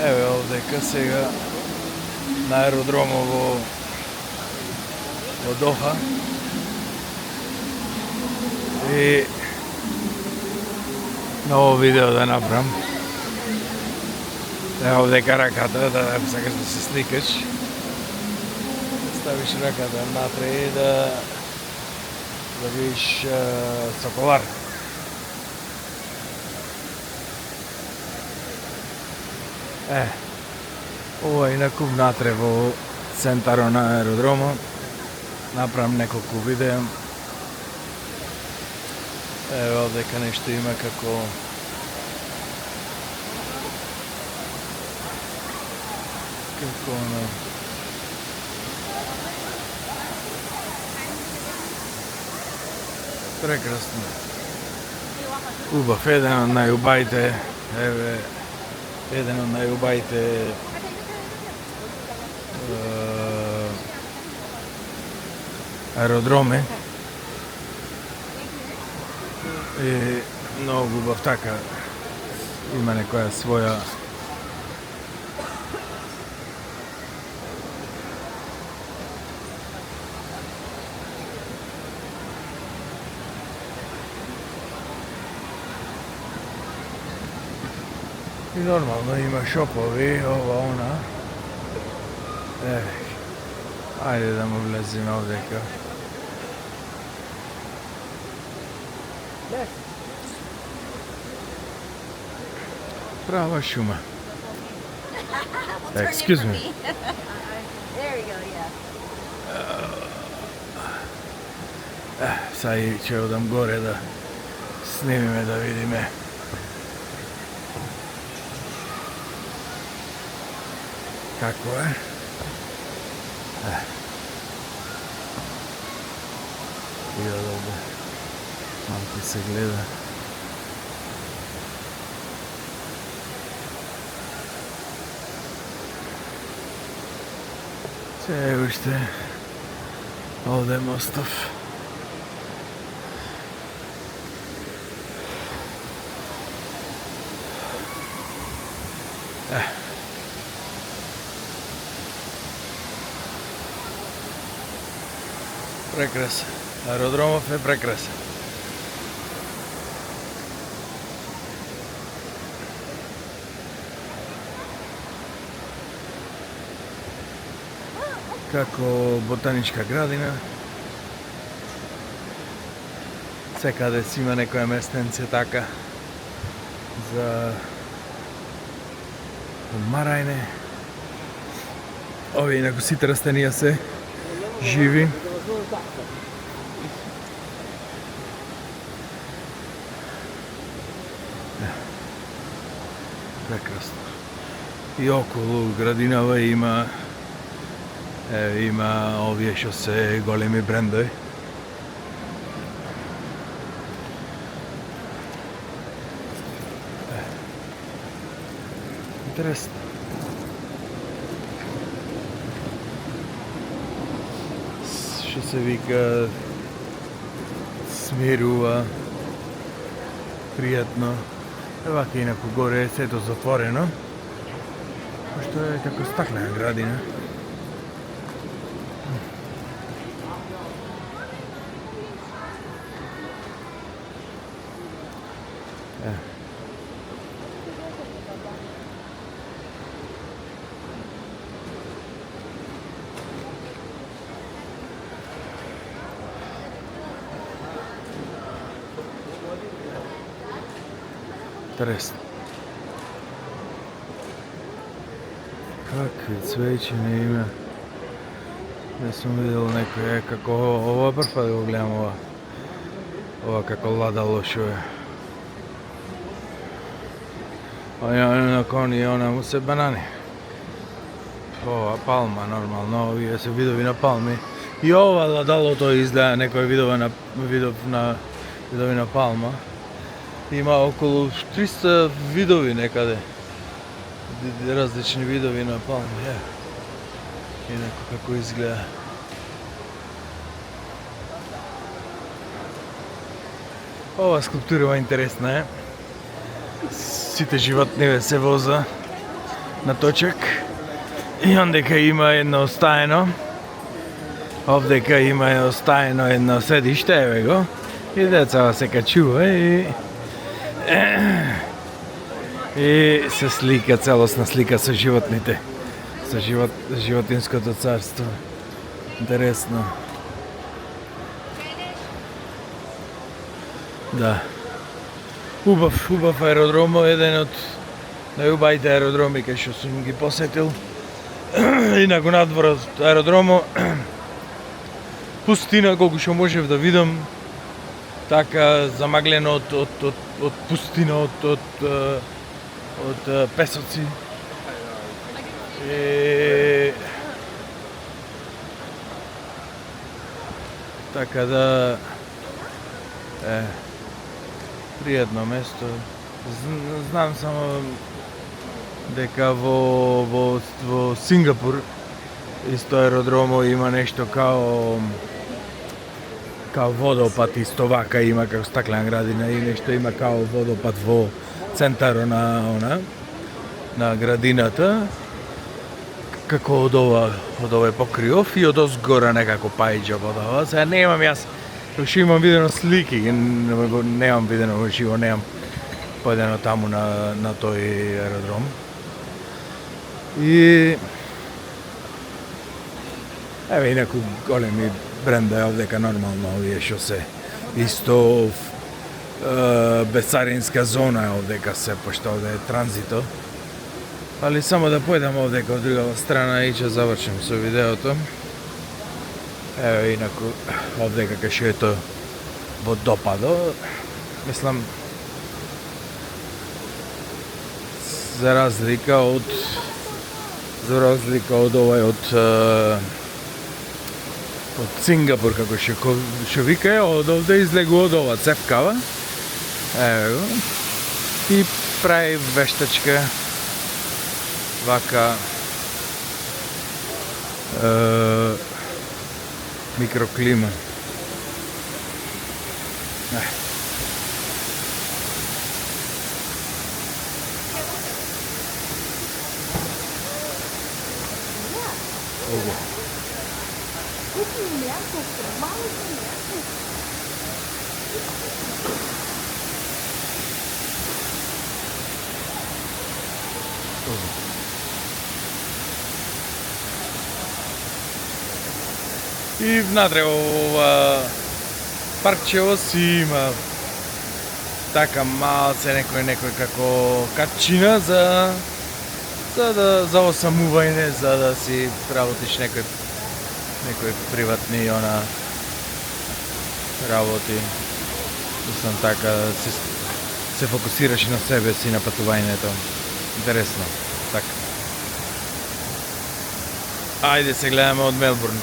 Еве овдека сега на аеродромот во Доха. И ново видео да направам. Ево овдека раката, да сакаш да се сликаш. Ставиш раката натре и да видиш соколар. Ова е инаку внатре во центарот на аеродромот. Направам неколку видеа. Еве овдека нешто има како прекрасно. Убав, еден од најубавите, еве, еден од најубавите аеродроми. И многу убав така, има некоја своја и нормално има шопови, ова, она. Ајде да му влеземе овдека. Права шума. Excuse me. There we go, yeah. Сај ќе одам горе да снимиме, да видиме. Како е? И овде малку се гледа. Се уште овде мостов. Прекрасен. Аеродромов е прекрасен. Како ботаничка градина. Секаде си има некоја местенце така за одмарање. Овие инаку сите растенија се живи. Прекрасно. И околу градинава има овие што се големи брендови. Интересно. Што се вика, смирува, пријатно. Евака инаку горе е сето затворено, што е како стаклена градина. Интересно. Какви цвеќи не има. Не сум видел некој како ова прв пат го гледам ова. Ова како ладало шо е. На кони она му се банани. Ова палма нормално, овие се видови на палми. И ова ладалото изгледа некој видови на палма. Има околу 300 видови некаде. Различни видови на палми. Инако како изгледа. Ова скулптура интересна е. Сите животни се воза. на точак. И ондека има едно остаено. Овдека има остаено едно седиште, еве го. И децава се качува и се слика, целосна слика со животните. Со животинското царство. Интересно. Да. Убав аеродром, еден од најубавите аеродроми кај што сум ги посетил. Инаку надвор од аеродромо, пустина колку што можев да видам, така замаглено од пустина, од песоци. Така да пријатно место. Знам само дека во Сингапур исто аеродромо има нешто као водопад, исто вака има како стаклена градина и нешто има као водопад во центарот на градината, како од овој покриов и од озгора некако пајџа водава. Сега немам јас, што имам видено слики, немам видено во живо, немам поедено таму на тој аеродром. И еве инаку големи бренда е овдека нормално, овие што се исто безцаринска зона е овдека се, пошто овде е транзито. Али само да појдам овдека од другава страна и ќе завршим со видеото. Еве инаку овдека кај што е тоа во Допадо, мислам за разлика од овој од Сингапур, како што вика, од овде излегува од ова цевкава. Ево го. И прави вештачка вака микроклима. И внатре ова паркчево си има така малце некој како катчина за осамување, за да си работиш некој приватни работи. Мислам така се фокусираш на себе си, на патувањето. Интересно. Така. Ајде се гледаме од Мелбурн.